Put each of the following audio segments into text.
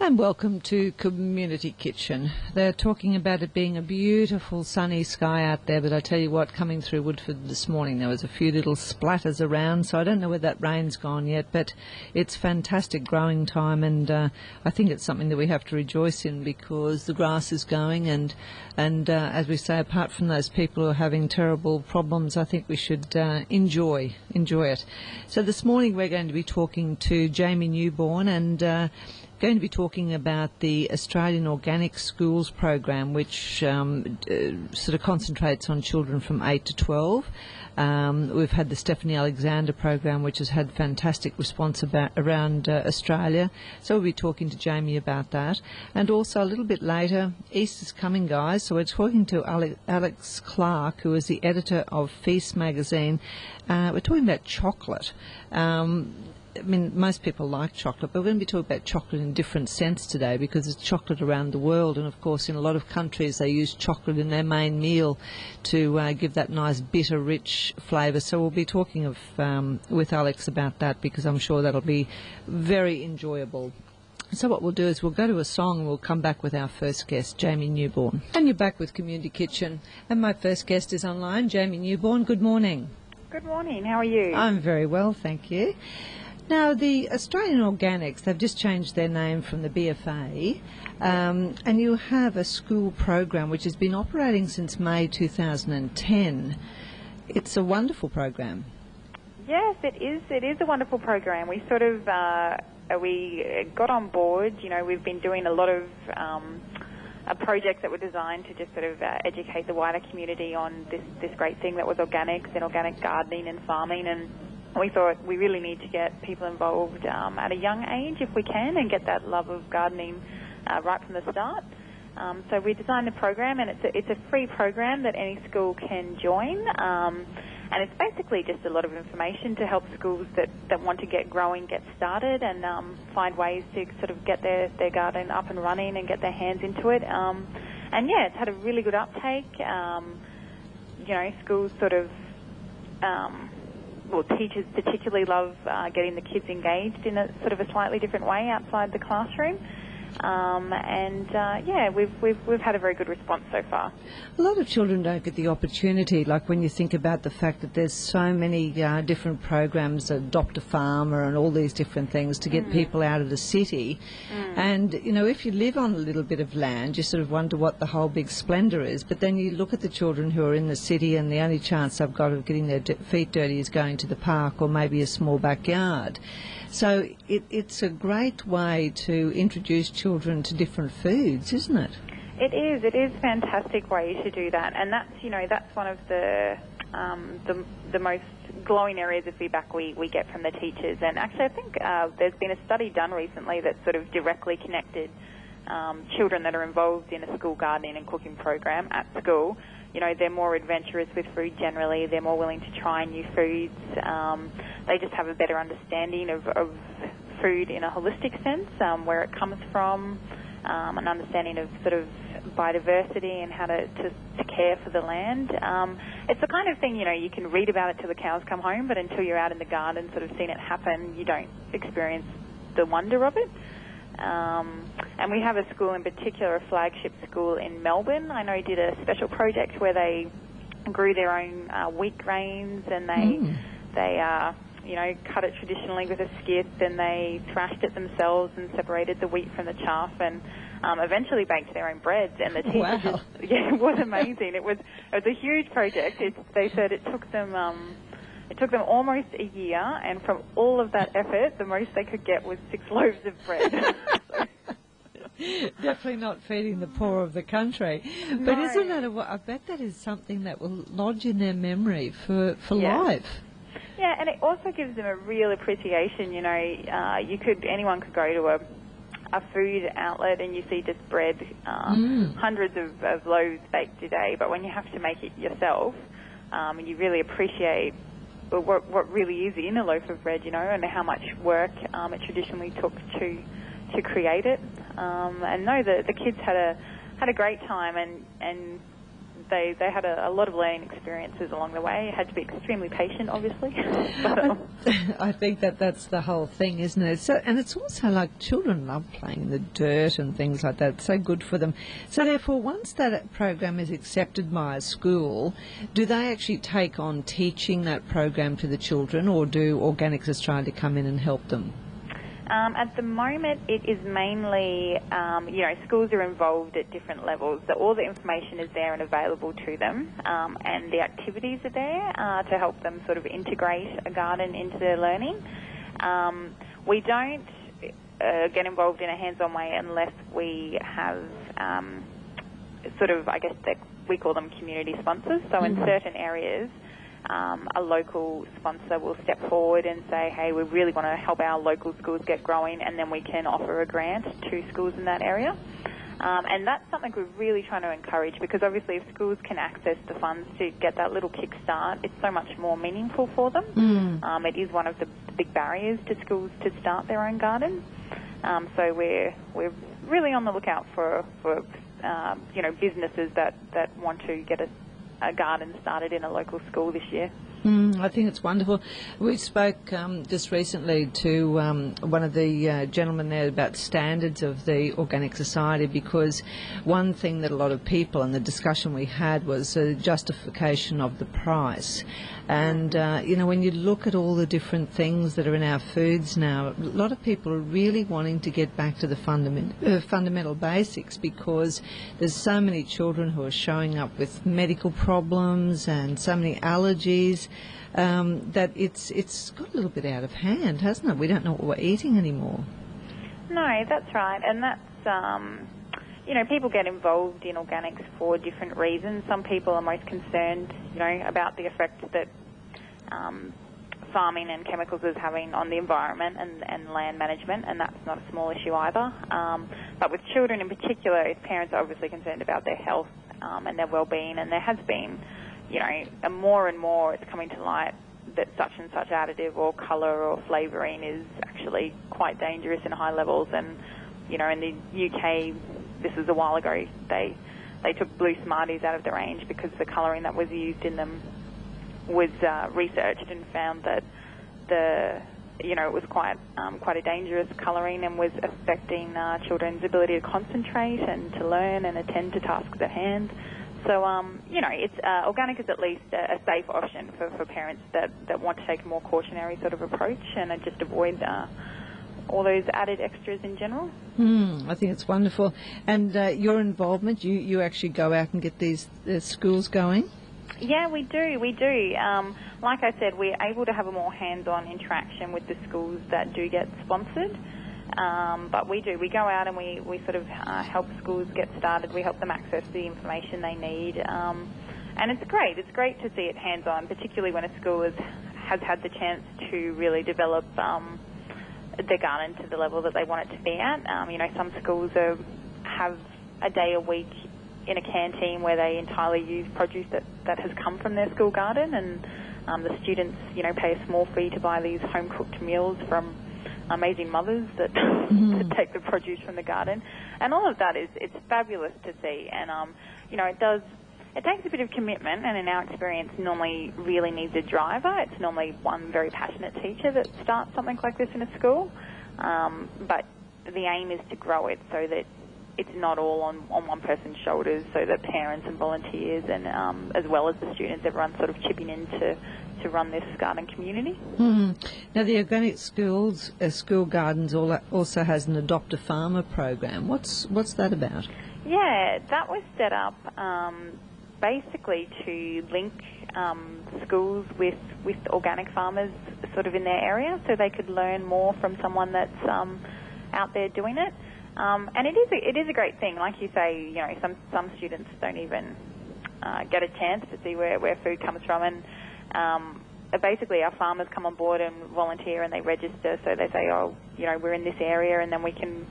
And welcome to Community Kitchen. They're talking about it being a beautiful sunny sky out there, but I tell you what, coming through Woodford this morning there was a few little splatters around, so I don't know where that rain's gone yet, but it's fantastic growing time, and I think it's something that we have to rejoice in because the grass is going, and as we say, apart from those people who are having terrible problems, I think we should enjoy it. So this morning we're going to be talking to Jamie Newborn and going to be talking about the Australian Organic Schools program, which sort of concentrates on children from 8 to 12. We've had the Stephanie Alexander program, which has had fantastic response around Australia. So we'll be talking to Jamie about that. And also a little bit later, Easter's coming, guys. So we're talking to Alex Clark, who is the editor of Feast magazine. We're talking about chocolate. I mean, most people like chocolate, but we're going to be talking about chocolate in a different sense today because there's chocolate around the world, and of course in a lot of countries they use chocolate in their main meal to give that nice bitter rich flavour. So we'll be talking with Alex about that because I'm sure that'll be very enjoyable. So what we'll do is we'll go to a song and we'll come back with our first guest, Jamie Newborn. And you're back with Community Kitchen, and my first guest is online, Jamie Newborn. Good morning. Good morning, how are you? I'm very well, thank you. Now, the Australian Organics, they've just changed their name from the BFA, and you have a school program which has been operating since May 2010. It's a wonderful program. Yes, it is. It is a wonderful program. We sort of we got on board. You know, we've been doing a lot of projects that were designed to just sort of educate the wider community on this great thing that was organics and organic gardening and farming, and we thought we really need to get people involved at a young age if we can and get that love of gardening right from the start. So we designed the program, and it's a free program that any school can join. And it's basically just a lot of information to help schools that want to get growing, get started, and find ways to sort of get their garden up and running and get their hands into it. And yeah, it's had a really good uptake. You know, schools sort of... well, teachers particularly love getting the kids engaged in a sort of a slightly different way outside the classroom. Yeah, we've had a very good response so far. A lot of children don't get the opportunity, like when you think about the fact that there's so many different programs, Adopt a Farmer and all these different things to get people out of the city. And, you know, if you live on a little bit of land, you sort of wonder what the whole big splendour is. But then you look at the children who are in the city and the only chance they've got of getting their feet dirty is going to the park or maybe a small backyard. So it's a great way to introduce children to different foods, isn't it? It is. It is a fantastic way to do that, and that's, you know, that's one of the most glowing areas of feedback we get from the teachers. And actually, I think there's been a study done recently that sort of directly connected children that are involved in a school gardening and cooking program at school. You know, they're more adventurous with food generally. They're more willing to try new foods. They just have a better understanding of food in a holistic sense, where it comes from, an understanding of sort of biodiversity and how to care for the land. It's the kind of thing, you know, you can read about it till the cows come home, but until you're out in the garden sort of seeing it happen, you don't experience the wonder of it. And we have a school in particular, a flagship school in Melbourne. I know did a special project where they grew their own wheat grains, and they you know, cut it traditionally with a skip, and they thrashed it themselves and separated the wheat from the chaff, and eventually baked their own breads. And the teachers, wow. Yeah, it was amazing. It was a huge project. They said it took them almost a year, and from all of that effort, the most they could get was 6 loaves of bread. Definitely not feeding the poor of the country. No. But isn't that I bet that is something that will lodge in their memory for life. Yeah, and it also gives them a real appreciation. You know, anyone could go to a food outlet and you see just bread, hundreds of loaves baked a day, but when you have to make it yourself, you really appreciate what really is in a loaf of bread, you know, and how much work it traditionally took to create it. And no, the kids had a great time, and they had a lot of learning experiences along the way. Had to be extremely patient, obviously. I think that's the whole thing, isn't it? So, and it's also like children love playing in the dirt and things like that. It's so good for them. So therefore, once that program is accepted by a school, do they actually take on teaching that program to the children, or do Organics Australia come in and help them? At the moment, it is mainly, schools are involved at different levels. So all the information is there and available to them, and the activities are there to help them sort of integrate a garden into their learning. We don't get involved in a hands-on way unless we have we call them community sponsors. So in certain areas, a local sponsor will step forward and say, hey, we really want to help our local schools get growing, and then we can offer a grant to schools in that area. And that's something we're really trying to encourage, because obviously if schools can access the funds to get that little kickstart, it's so much more meaningful for them. It is one of the big barriers to schools to start their own garden. So we're really on the lookout for businesses that want to get a garden started in a local school this year. I think it's wonderful. We spoke just recently to one of the gentlemen there about standards of the Organic Society, because one thing that a lot of people, and the discussion we had, was the justification of the price. And, when you look at all the different things that are in our foods now, a lot of people are really wanting to get back to the fundamental basics, because there's so many children who are showing up with medical problems and so many allergies. That it's got a little bit out of hand, hasn't it? We don't know what we're eating anymore. No, that's right. And that's, people get involved in organics for different reasons. Some people are most concerned, about the effect that farming and chemicals is having on the environment and land management, and that's not a small issue either. But with children in particular, parents are obviously concerned about their health and their well-being, and there has been and more it's coming to light that such and such additive or colour or flavouring is actually quite dangerous in high levels. And, in the UK, this was a while ago, they took blue Smarties out of the range because the colouring that was used in them was researched and found that it was quite a dangerous colouring and was affecting children's ability to concentrate and to learn and attend to tasks at hand. So, it's organic is at least a safe option for parents that want to take a more cautionary sort of approach and just avoid all those added extras in general. I think it's wonderful. And your involvement, you actually go out and get these schools going? Yeah, we do. Like I said, we're able to have a more hands-on interaction with the schools that do get sponsored. But we go out and we sort of help schools get started. We help them access the information they need. And it's great. It's great to see it hands-on, particularly when a school has had the chance to really develop their garden to the level that they want it to be at. Some schools have a day a week in a canteen where they entirely use produce that has come from their school garden, and the students, pay a small fee to buy these home-cooked meals from amazing mothers that take the produce from the garden, and all of that it's fabulous to see. And it takes a bit of commitment, and in our experience normally really needs a driver. It's normally one very passionate teacher that starts something like this in a school, but the aim is to grow it so that it's not all on one person's shoulders, so that parents and volunteers and as well as the students, everyone's sort of chipping in to run this garden community. Now, the Organic Schools School Gardens also has an Adopt a Farmer program. What's that about? Yeah, that was set up basically to link schools with organic farmers sort of in their area, so they could learn more from someone that's out there doing it. And it is a great thing. Like you say, some students don't even get a chance to see where food comes from, and basically our farmers come on board and volunteer and they register, so they say, we're in this area, and then we can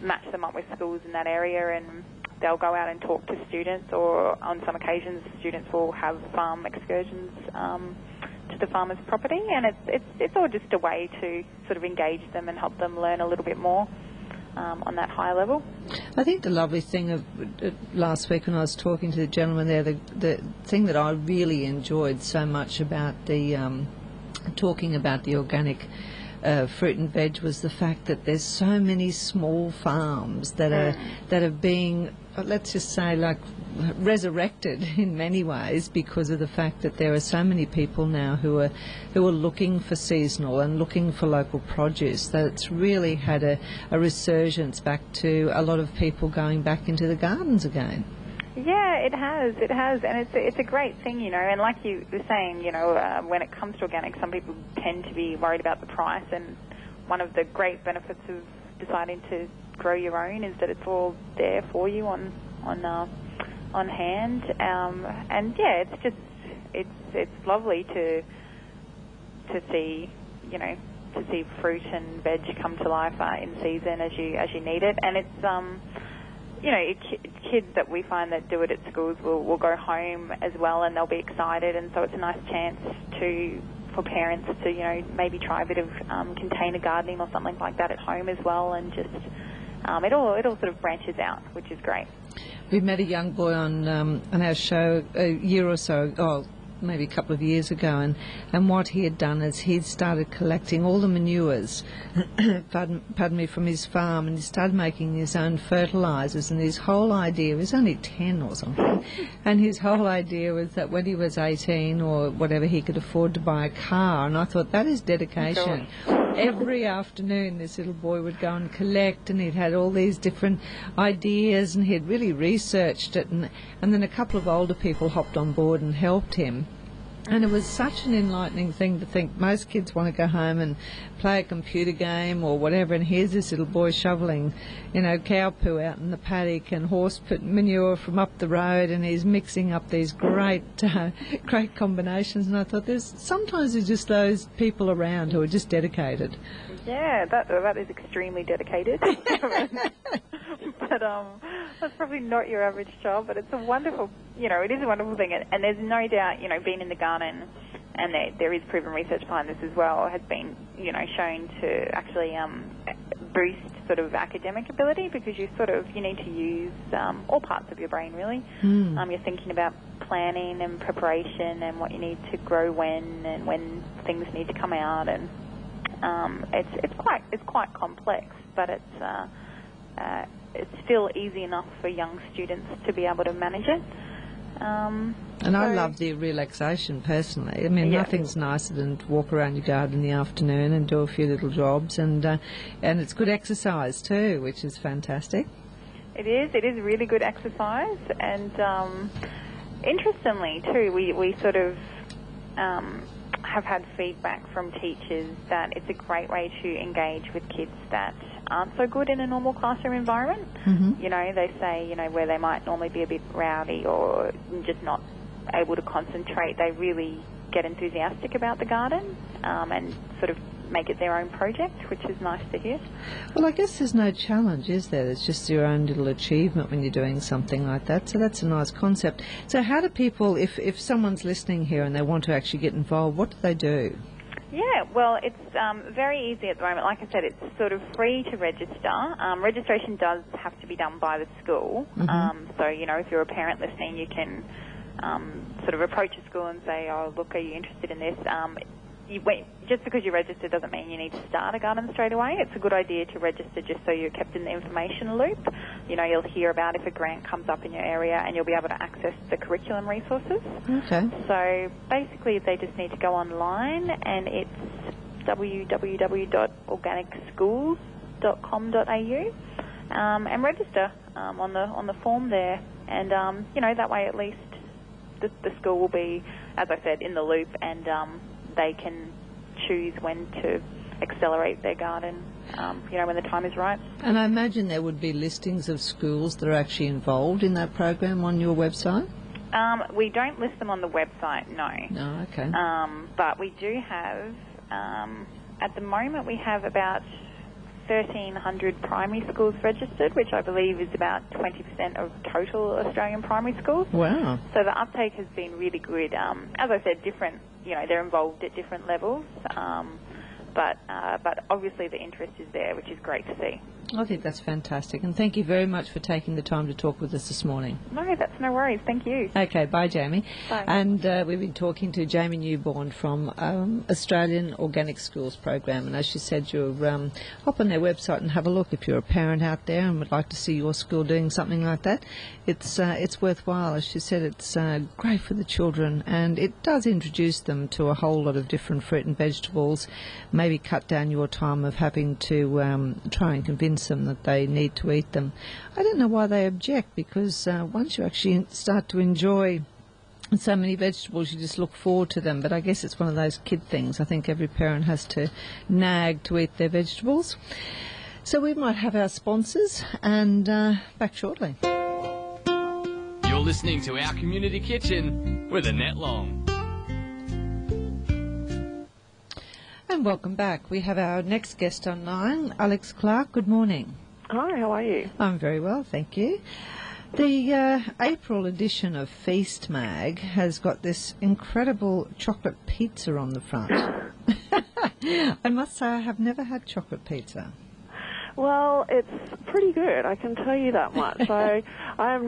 match them up with schools in that area, and they'll go out and talk to students, or on some occasions students will have farm excursions to the farmer's property, and it's all just a way to sort of engage them and help them learn a little bit more. on that higher level. I think the lovely thing of last week when I was talking to the gentleman there, the thing that I really enjoyed so much about the talking about the organic fruit and veg was the fact that there's so many small farms that are being, let's just say, like resurrected in many ways because of the fact that there are so many people now who are looking for seasonal and looking for local produce, that it's really had a resurgence back to a lot of people going back into the gardens again. Yeah, it has, and it's a great thing, you know, and like you were saying, you know, when it comes to organic, some people tend to be worried about the price, and one of the great benefits of deciding to grow your own is that it's all there for you on hand, and yeah, it's just, it's lovely to see, you know, to see fruit and veg come to life in season as you need it, and it's, you know, kids that we find that do it at schools will go home as well, and they'll be excited, and so it's a nice chance for parents to, you know, maybe try a bit of container gardening or something like that at home as well, and just it all sort of branches out, which is great. We met a young boy on our show a year or so, maybe a couple of years ago, and what he had done is he'd started collecting all the manures, pardon me, from his farm, and he started making his own fertilisers, and his whole idea, he was only 10 or something, and his whole idea was that when he was 18 or whatever, he could afford to buy a car, and I thought, that is dedication. Every afternoon this little boy would go and collect, and he'd had all these different ideas, and he'd really researched it, and then a couple of older people hopped on board and helped him. And it was such an enlightening thing to think most kids want to go home and play a computer game or whatever, and here's this little boy shoveling, you know, cow poo out in the paddock and horse manure from up the road, and he's mixing up these great combinations. And I thought sometimes there's just those people around who are just dedicated. Yeah, that is extremely dedicated. But that's probably not your average child, but it's a wonderful, you know, it is a wonderful thing, and there's no doubt, you know, being in the garden, and there is proven research behind this as well, has been, you know, shown to actually boost sort of academic ability, because you need to use all parts of your brain, really. You're thinking about planning and preparation and what you need to grow when, and when things need to come out, and it's quite complex, but it's still easy enough for young students to be able to manage it. And I love the relaxation personally. I mean, nothing's nicer than to walk around your garden in the afternoon and do a few little jobs, and it's good exercise too, which is fantastic. It is really good exercise, and interestingly too, we sort of have had feedback from teachers that it's a great way to engage with kids that aren't so good in a normal classroom environment. You know, they say, you know, where they might normally be a bit rowdy or just not able to concentrate, they really get enthusiastic about the garden and sort of make it their own project, which is nice to hear. Well, I guess there's no challenge, is there? It's just your own little achievement when you're doing something like that, so that's a nice concept. So how do people, if someone's listening here and they want to actually get involved, what do they do? Yeah, well, it's very easy at the moment. Like I said, it's sort of free to register. Registration does have to be done by the school. So, you know, if you're a parent listening, you can sort of approach a school and say, oh, look, are you interested in this? Just because you register doesn't mean you need to start a garden straight away. It's a good idea to register just so you're kept in the information loop. You know, you'll hear about if a grant comes up in your area, and you'll be able to access the curriculum resources. Okay. So basically they just need to go online, and it's www.organicschools.com.au and register on the form there. And, you know, that way at least the school will be, as I said, in the loop, and they can choose when to accelerate their garden, you know, when the time is right. And I imagine there would be listings of schools that are actually involved in that program on your website? We don't list them on the website, no. No, okay. But we do have, at the moment we have about 1,300 primary schools registered, which I believe is about 20% of total Australian primary schools. Wow. So the uptake has been really good. As I said, different, you know, they're involved at different levels, but obviously the interest is there, which is great to see. I think that's fantastic, and thank you very much for taking the time to talk with us this morning. No, that's no worries. Thank you. Okay, bye, Jamie. Bye. And we've been talking to Jamie Newborn from Australian Organic Schools Program, and as she said, you'll hop on their website and have a look if you're a parent out there and would like to see your school doing something like that. It's worthwhile. As she said, it's great for the children, and it does introduce them to a whole lot of different fruit and vegetables, maybe cut down your time of having to try and convince them that they need to eat them. I don't know why they object, because once you actually start to enjoy so many vegetables, you just look forward to them. But I guess it's one of those kid things. I think every parent has to nag to eat their vegetables. So we might have our sponsors, and back shortly. You're listening to Our Community Kitchen with Annette Long. And welcome back. We have our next guest online, Alex Clark. Good morning. Hi, how are you? I'm very well, thank you. The April edition of Feast Mag has got this incredible chocolate pizza on the front. I must say I have never had chocolate pizza. Well, it's pretty good, I can tell you that much. I am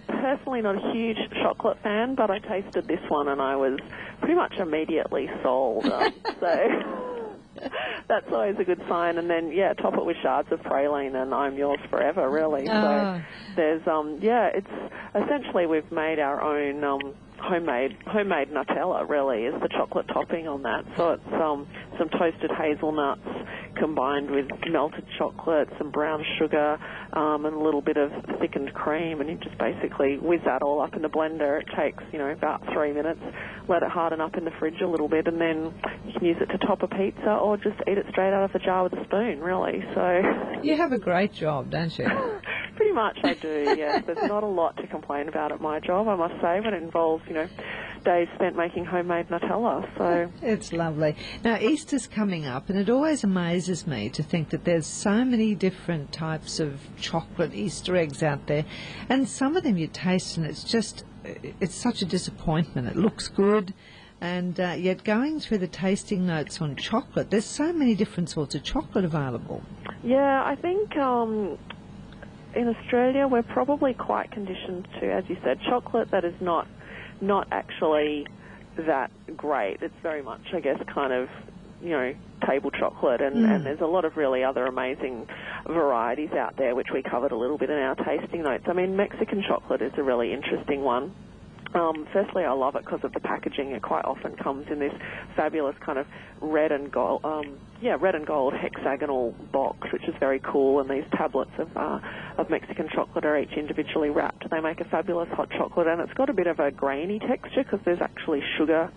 personally not a huge chocolate fan, but I tasted this one and I was pretty much immediately sold. So that's always a good sign. And then, top it with shards of praline and I'm yours forever, really. So there's, it's essentially we've made our own homemade Nutella, really, is the chocolate topping on that. So it's some toasted hazelnuts combined with melted chocolate, some brown sugar, and a little bit of thickened cream, and you just basically whiz that all up in the blender. It takes, about 3 minutes. Let it harden up in the fridge a little bit, and then you can use it to top a pizza or just eat it straight out of the jar with a spoon, really. So you have a great job, don't you? Pretty much I do, yes. There's not a lot to complain about at my job, I must say, when it involves, days spent making homemade Nutella. So it's lovely. Now, Easter's coming up, and it always amazes me to think that there's so many different types of chocolate Easter eggs out there, and some of them you taste and it's such a disappointment. It looks good, and yet going through the tasting notes on chocolate, there's so many different sorts of chocolate available. Yeah, I think in Australia we're probably quite conditioned to, as you said, chocolate that is not actually that great. It's very much, I guess, kind of, table chocolate, and there's a lot of really other amazing varieties out there, which we covered a little bit in our tasting notes. I mean, Mexican chocolate is a really interesting one. Firstly, I love it because of the packaging. It quite often comes in this fabulous kind of red and gold hexagonal box, which is very cool. And these tablets of Mexican chocolate are each individually wrapped. They make a fabulous hot chocolate, and it's got a bit of a grainy texture because there's actually sugar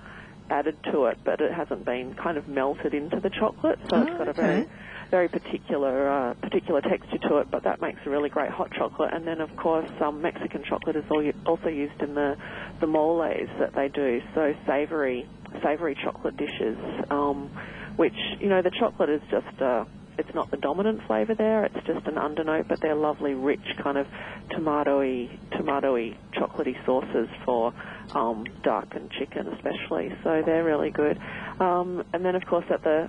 added to it, but it hasn't been kind of melted into the chocolate. So it's got a very particular texture to it, but that makes a really great hot chocolate. And then, of course, Mexican chocolate is also used in the moles that they do, so savoury chocolate dishes, which, the chocolate is just, it's not the dominant flavour there, it's just an undernote, but they're lovely, rich, kind of tomatoey, chocolatey sauces for duck and chicken especially, so they're really good. And then, of course, at the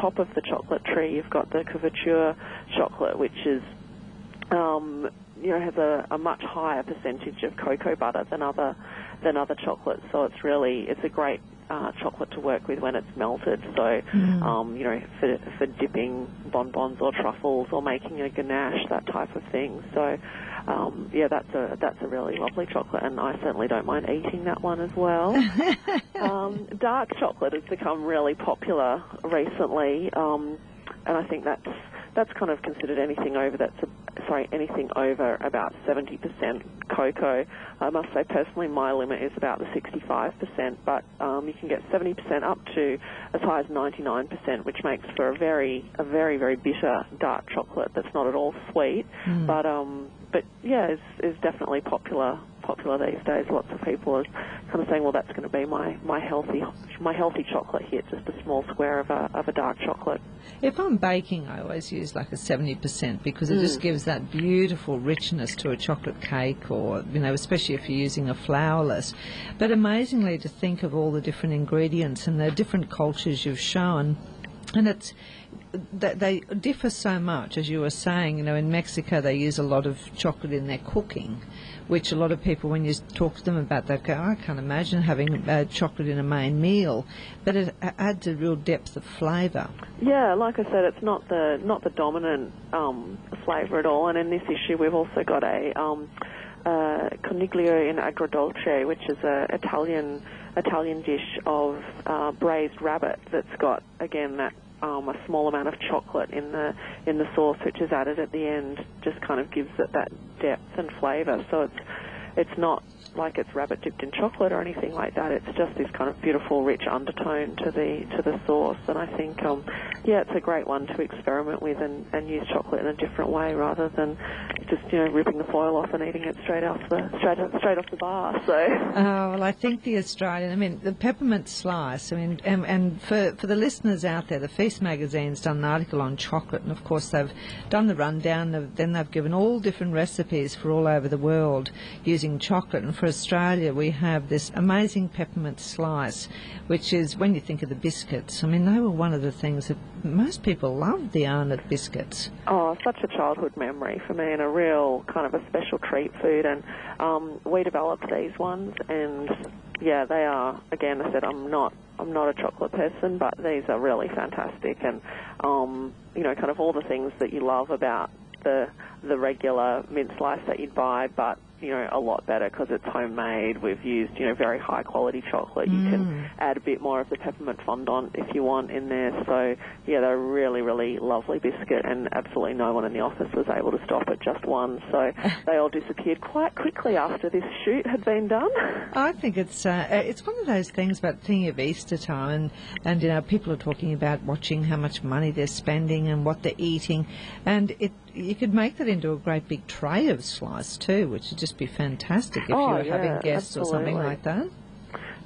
top of the chocolate tree, you've got the couverture chocolate, which is, has a much higher percentage of cocoa butter than other chocolates. So it's a great chocolate to work with when it's melted. So, for dipping bonbons or truffles or making a ganache, that type of thing. So, that's a really lovely chocolate, and I certainly don't mind eating that one as well. Dark chocolate has become really popular recently, and I think that's kind of considered anything over about 70% cocoa. I must say, personally, my limit is about the 65%, but you can get 70% up to as high as 99%, which makes for a very, very bitter dark chocolate that's not at all sweet, but yeah, is definitely popular these days. Lots of people are kind of saying, well, that's going to be my healthy chocolate here, just a small square of a dark chocolate. If I'm baking, I always use like a 70% because it just gives that beautiful richness to a chocolate cake, or, especially if you're using a flourless. But amazingly, to think of all the different ingredients and the different cultures you've shown. And they differ so much, as you were saying. You know, in Mexico they use a lot of chocolate in their cooking, which a lot of people, when you talk to them about that, go, I can't imagine having chocolate in a main meal. But it adds a real depth of flavour. Yeah, like I said, it's not the dominant flavour at all. And in this issue, we've also got a coniglio in agrodolce, which is a Italian dish of braised rabbit that's got, again, that a small amount of chocolate in the sauce, which is added at the end, just kind of gives it that depth and flavour. So it's not like it's rabbit dipped in chocolate or anything like that. It's just this kind of beautiful, rich undertone to the sauce. And I think, it's a great one to experiment with and use chocolate in a different way rather than just ripping the foil off and eating it straight off the bar. So. Oh, well, I think the Australian, the peppermint slice. And for the listeners out there, the Feast magazine's done an article on chocolate, and of course they've done the rundown. Then they've given all different recipes for all over the world using chocolate. And for Australia, we have this amazing peppermint slice, which is, when you think of the biscuits, they were one of the things that most people loved, the Arnott biscuits. Oh, such a childhood memory for me, and a real kind of a special treat food. And we developed these ones, and yeah, they are, again, I said, I'm not a chocolate person, but these are really fantastic. And kind of all the things that you love about the regular mint slice that you'd buy, but a lot better because it's homemade. We've used, very high quality chocolate. You can add a bit more of the peppermint fondant if you want in there. So, yeah, they're a really, really lovely biscuit, and absolutely no one in the office was able to stop at just one. So they all disappeared quite quickly after this shoot had been done. I think it's one of those things about thinking of Easter time, and people are talking about watching how much money they're spending and what they're eating, and you could make that into a great big tray of slice too, which would just be fantastic if you were having guests or something like that.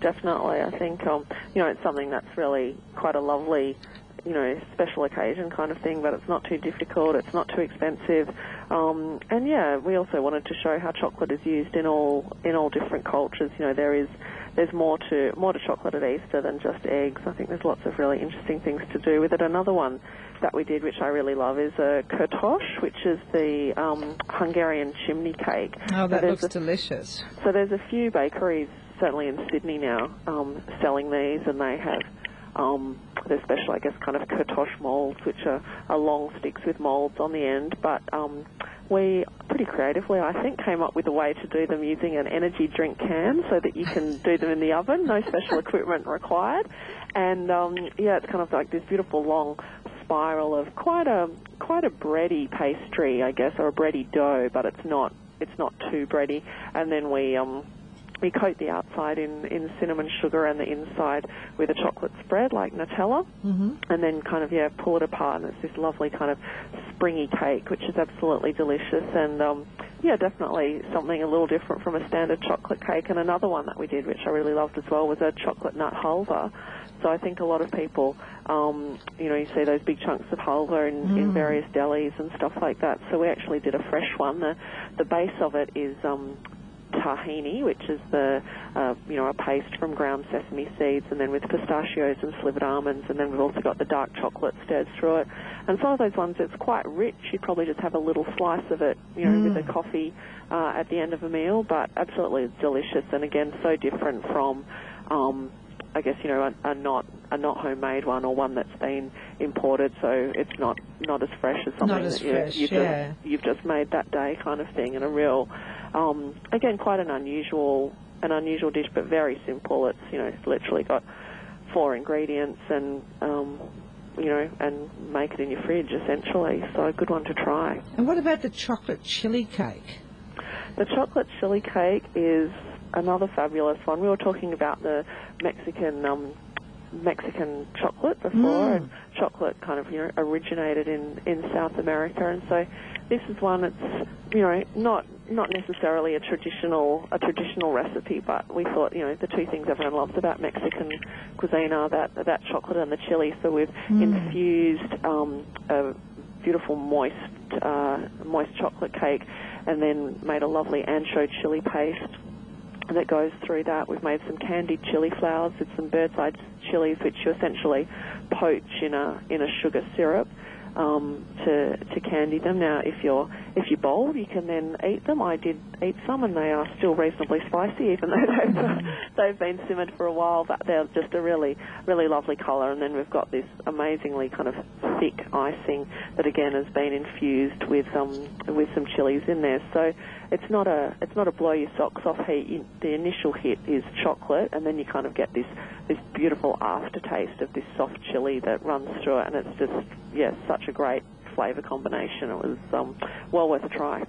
Definitely. I think, it's something that's really quite a lovely, special occasion kind of thing, but it's not too difficult, it's not too expensive. And yeah, we also wanted to show how chocolate is used in all different cultures. There's more to chocolate at Easter than just eggs. I think there's lots of really interesting things to do with it. Another one that we did, which I really love, is a kurtosh, which is the Hungarian chimney cake. Oh, that looks delicious. So there's a few bakeries, certainly in Sydney now, selling these, and they have their special, I guess, kind of kurtosh moulds, which are long sticks with moulds on the end. But we, pretty creatively, I think, came up with a way to do them using an energy drink can so that you can do them in the oven, no special equipment required. And, it's kind of like this beautiful long spiral of quite a bready pastry, I guess, or a bready dough, but it's not too bready. And then we coat the outside in cinnamon sugar and the inside with a chocolate spread like Nutella, and then kind of pull it apart, and it's this lovely kind of springy cake, which is absolutely delicious. And definitely something a little different from a standard chocolate cake. And another one that we did, which I really loved as well, was a chocolate nut halva. So I think a lot of people, you see those big chunks of halva in various delis and stuff like that. So we actually did a fresh one. The base of it is tahini, which is a paste from ground sesame seeds, and then with pistachios and slivered almonds, and then we've also got the dark chocolate stirred through it. And some of those ones, it's quite rich. You'd probably just have a little slice of it, with a coffee at the end of a meal, but absolutely delicious. And again, so different from I guess, a not homemade one, or one that's been imported, so it's not as fresh as something that you've just made that day kind of thing. And a real, again, quite an unusual dish, but very simple. It's literally got 4 ingredients, and and make it in your fridge essentially. So a good one to try. And what about the chocolate chili cake? The chocolate chili cake is another fabulous one. We were talking about the Mexican chocolate before, and chocolate kind of originated in South America, and so this is one that's not necessarily a traditional recipe, but we thought the two things everyone loves about Mexican cuisine are that chocolate and the chili. So we've infused a beautiful moist chocolate cake, and then made a lovely ancho chili paste that goes through that. We've made some candied chili flowers with some bird's eye chilies, which you essentially poach in a sugar syrup to candy them. Now, if you're bold, you can then eat them. I did eat some, and they are still reasonably spicy, even though they've been simmered for a while. But they're just a really, really lovely colour. And then we've got this amazingly kind of thick icing that again has been infused with some chilies in there. So it's not a blow your socks off heat. The initial hit is chocolate, and then you kind of get this beautiful aftertaste of this soft chili that runs through it, and it's just such a great flavour combination. It was well worth a try.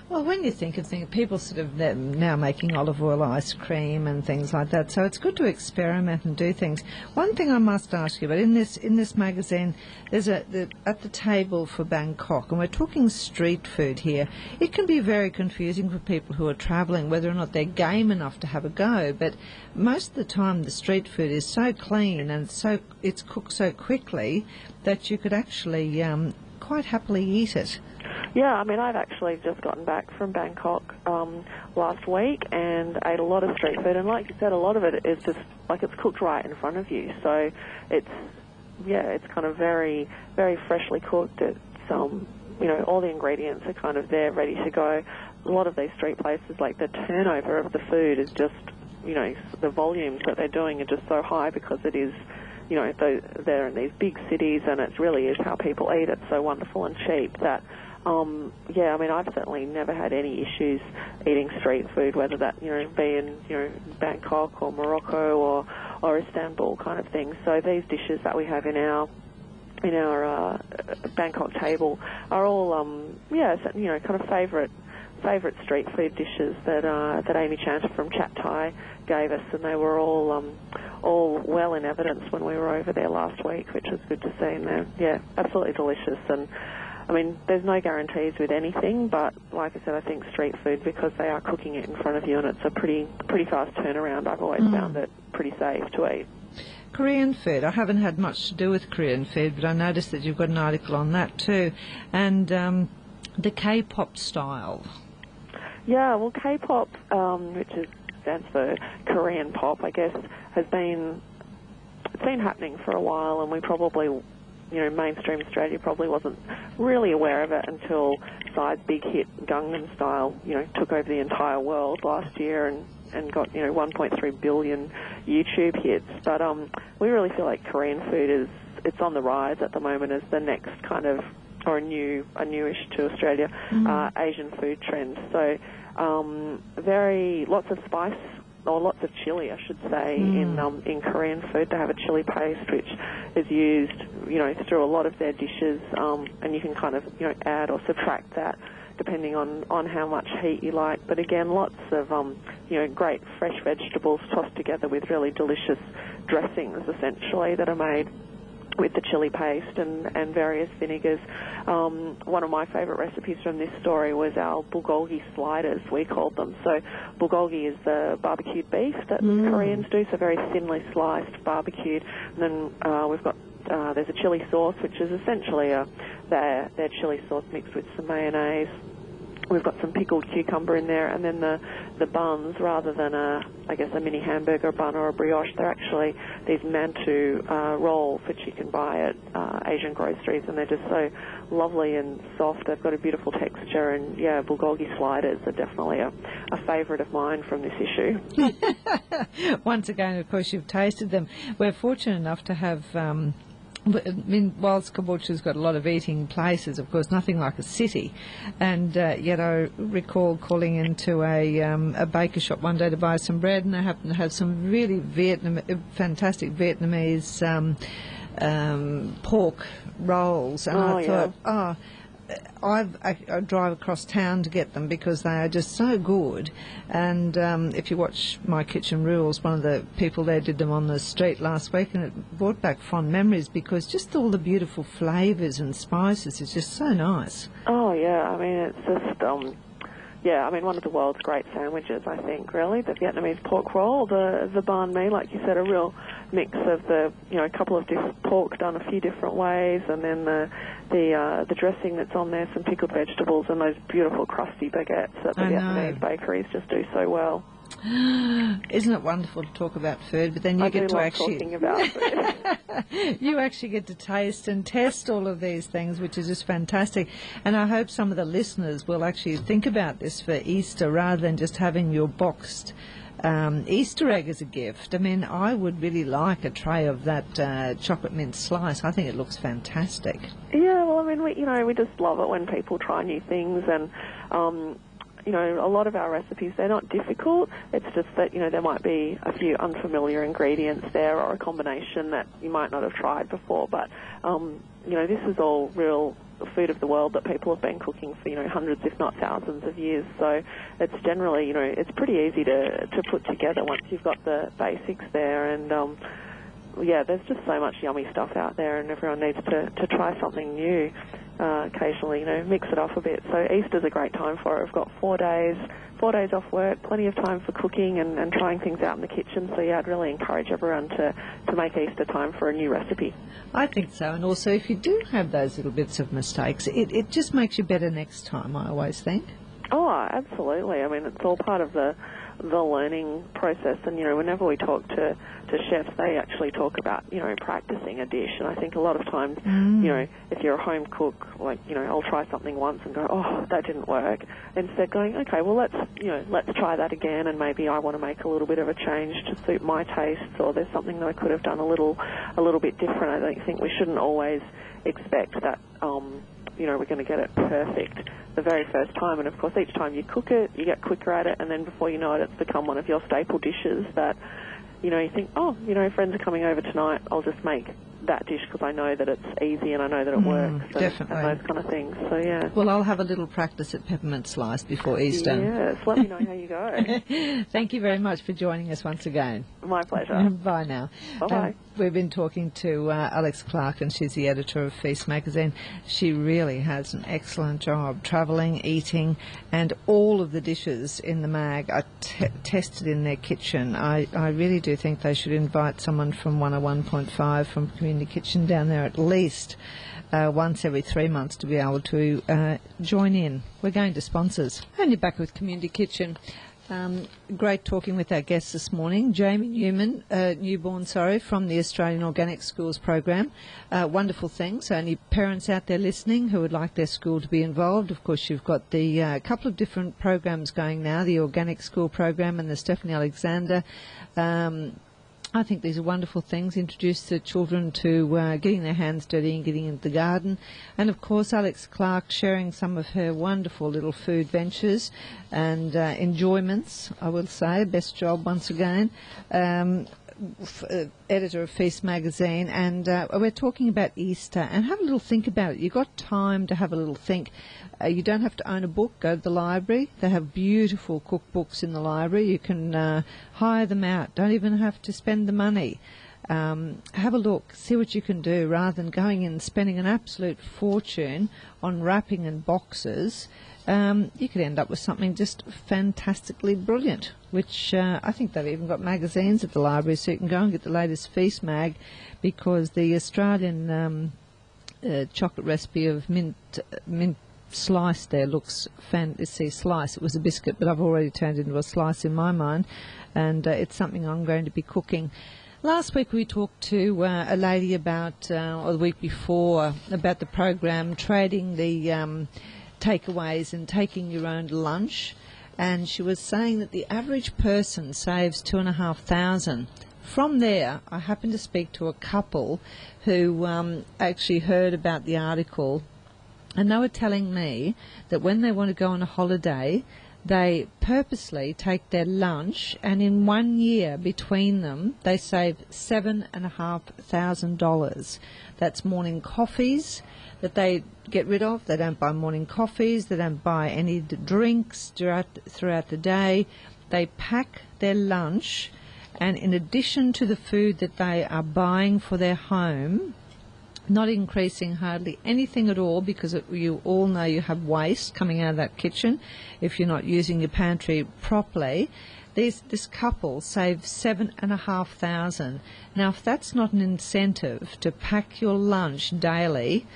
Well, when you think of things, people sort of now making olive oil ice cream and things like that, so it's good to experiment and do things. One thing I must ask you about, in this magazine, there's at the table for Bangkok, and we're talking street food here. It can be very confusing for people who are travelling whether or not they're game enough to have a go, but most of the time the street food is so clean and it's cooked so quickly that you could actually quite happily eat it. Yeah, I mean, I've actually just gotten back from Bangkok last week and ate a lot of street food, and like you said, a lot of it is just like it's cooked right in front of you. So it's kind of very, very freshly cooked. It's all the ingredients are kind of there, ready to go. A lot of these street places, like the turnover of the food is just, the volumes that they're doing are just so high because it is, they're in these big cities, and it really is how people eat. It's so wonderful and cheap that, I mean, I've certainly never had any issues eating street food, whether that, be in, Bangkok or Morocco or Istanbul kind of thing. So these dishes that we have in our Bangkok table are all, kind of favourite street food dishes that Amy Chanter from Chat Thai gave us, and they were all well in evidence when we were over there last week, which was good to see. And they're absolutely delicious. And I mean, there's no guarantees with anything, but like I said, I think street food, because they are cooking it in front of you and it's a pretty fast turnaround, I've always found it pretty safe to eat. Korean food. I haven't had much to do with Korean food, but I noticed that you've got an article on that too. And the K-pop style. Yeah, well, K-pop, which stands for Korean pop, I guess, it's been happening for a while, and we probably, mainstream Australia probably wasn't really aware of it until Psy's big hit Gangnam Style, took over the entire world last year and got, 1.3 billion YouTube hits. But we really feel like Korean food it's on the rise at the moment as the next kind of, or a newish to Australia, Asian food trend. So lots of spice, or lots of chili, I should say, in Korean food. They have a chili paste which is used, through a lot of their dishes, and you can kind of, add or subtract that depending on how much heat you like. But again, lots of, great fresh vegetables tossed together with really delicious dressings, essentially, that are made with the chili paste and various vinegars. One of my favourite recipes from this story was our bulgogi sliders, we called them. So bulgogi is the barbecued beef that Koreans do, so very thinly sliced, barbecued. And then we've got there's a chili sauce, which is essentially their chili sauce mixed with some mayonnaise. We've got some pickled cucumber in there, and then the buns, rather than a mini hamburger bun or a brioche, they're actually these mantu rolls which you can buy at Asian groceries, and they're just so lovely and soft. They've got a beautiful texture, and bulgogi sliders are definitely a favourite of mine from this issue. Once again, of course, you've tasted them. We're fortunate enough to have... whilst Caboolture's got a lot of eating places, of course, nothing like a city. And yet I recall calling into a baker shop one day to buy some bread, and they happened to have some really fantastic Vietnamese pork rolls. And I thought, I drive across town to get them because they are just so good. And if you watch My Kitchen Rules, one of the people there did them on the street last week, and it brought back fond memories because just all the beautiful flavours and spices is just so nice. Oh, yeah. I mean, it's just... one of the world's great sandwiches, I think, really. The Vietnamese pork roll, the banh mi, like you said, a real mix of a couple of different pork done a few different ways, and then the dressing that's on there, some pickled vegetables, and those beautiful crusty baguettes that the Vietnamese bakeries just do so well. Isn't it wonderful to talk about food? But then you I get do to love actually talking about food. you actually get to taste and test all of these things, which is just fantastic. And I hope some of the listeners will actually think about this for Easter rather than just having your boxed Easter egg as a gift. I mean, I would really like a tray of that chocolate mint slice. I think it looks fantastic. Yeah, well, I mean, we just love it when people try new things, and a lot of our recipes, they're not difficult. It's just that, there might be a few unfamiliar ingredients there or a combination that you might not have tried before. But, this is all real food of the world that people have been cooking for, hundreds, if not thousands of years. So it's generally, it's pretty easy to put together once you've got the basics there. And, there's just so much yummy stuff out there, and everyone needs to try something new occasionally, mix it up a bit. So Easter's a great time for it. We've got 4 days off work, plenty of time for cooking and trying things out in the kitchen. So, I'd really encourage everyone to make Easter time for a new recipe. I think so. And also, if you do have those little bits of mistakes, it just makes you better next time, I always think. Oh, absolutely. I mean, it's all part of the learning process. And, whenever we talk to chefs, they actually talk about, practicing a dish. And I think a lot of times, if you're a home cook, I'll try something once and go, oh, that didn't work. Instead going, okay, well, let's try that again, and maybe I want to make a little bit of a change to suit my tastes, or there's something that I could have done a little bit different. I think we shouldn't always expect that, we're going to get it perfect the very first time. And, of course, each time you cook it, you get quicker at it, and then before you know it, it's become one of your staple dishes that, you think, friends are coming over tonight, I'll just make that dish because I know that it's easy and I know that it works. Definitely. And those kind of things. So, yeah. Well, I'll have a little practice at peppermint slice before Easter. Yes, let me know how you go. Thank you very much for joining us once again. My pleasure. Bye now. Bye-bye. We've been talking to Alex Clark, and she's the editor of Feast magazine. She really has an excellent job travelling, eating, and all of the dishes in the mag are tested in their kitchen. I really do think they should invite someone from 101.5 from Community Kitchen down there at least once every 3 months to be able to join in. We're going to sponsors. And you're back with Community Kitchen. Great talking with our guests this morning, Jamie Newborn, from the Australian Organic Schools program. Wonderful thing. So any parents out there listening who would like their school to be involved, of course you've got the couple of different programs going now, the Organic School program and the Stephanie Alexander. I think these are wonderful things, introduce the children to getting their hands dirty and getting into the garden. And, of course, Alex Clark sharing some of her wonderful little food ventures and enjoyments, I will say. Best job once again. Editor of Feast magazine. And we're talking about Easter. And have a little think about it. You've got time to have a little think. You don't have to own a book. Go to the library. They have beautiful cookbooks in the library. You can hire them out. Don't even have to spend the money. Have a look. See what you can do rather than going in and spending an absolute fortune on wrapping and boxes. You could end up with something just fantastically brilliant, which I think they've even got magazines at the library, so you can go and get the latest Feast mag, because the Australian chocolate recipe of mint slice there looks fantasy. Slice, it was a biscuit, but I've already turned it into a slice in my mind, and it's something I'm going to be cooking. Last week we talked to a lady about, or the week before, about the program trading the takeaways and taking your own lunch, and she was saying that the average person saves $2,500. From there, I happened to speak to a couple who actually heard about the article, and they were telling me that when they want to go on a holiday, they purposely take their lunch, and in 1 year between them, they save $7,500. That's morning coffees that they get rid of. They don't buy morning coffees. They don't buy any drinks throughout the day. They pack their lunch, and in addition to the food that they are buying for their home, not increasing hardly anything at all, because you all know you have waste coming out of that kitchen if you're not using your pantry properly. This couple saved $7,500. Now, if that's not an incentive to pack your lunch daily,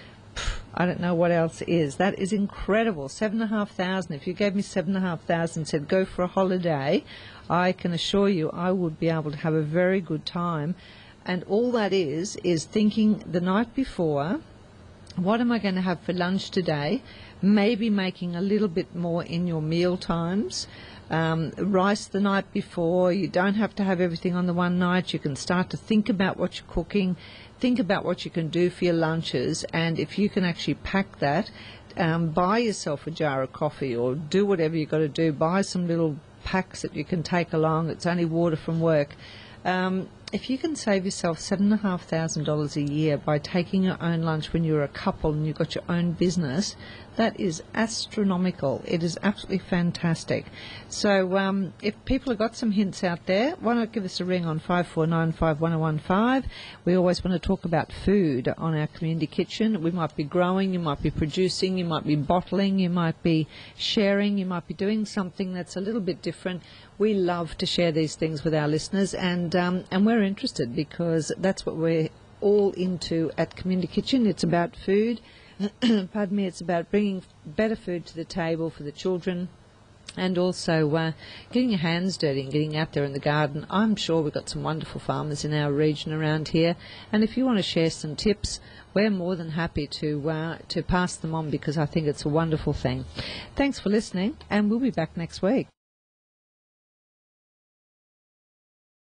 I don't know what else is. That is incredible. 7,500. If you gave me 7,500 and said go for a holiday, I can assure you I would be able to have a very good time. And all that is thinking the night before, what am I going to have for lunch today? Maybe making a little bit more in your meal times. Rice the night before. You don't have to have everything on the one night. You can start to think about what you're cooking, think about what you can do for your lunches, and if you can actually pack that, buy yourself a jar of coffee or do whatever you've got to do. Buy some little packs that you can take along. It's only water from work. If you can save yourself $7,500 a year by taking your own lunch when you're a couple and you've got your own business, that is astronomical. It is absolutely fantastic. So if people have got some hints out there, why not give us a ring on 54951015. We always want to talk about food on our community kitchen. We might be growing, you might be producing, you might be bottling, you might be sharing, you might be doing something that's a little bit different. We love to share these things with our listeners, and we're interested because that's what we're all into at Community Kitchen. It's about food. Pardon me, it's about bringing better food to the table for the children, and also getting your hands dirty and getting out there in the garden. I'm sure we've got some wonderful farmers in our region around here, and if you want to share some tips, we're more than happy to pass them on, because I think it's a wonderful thing. Thanks for listening, and we'll be back next week.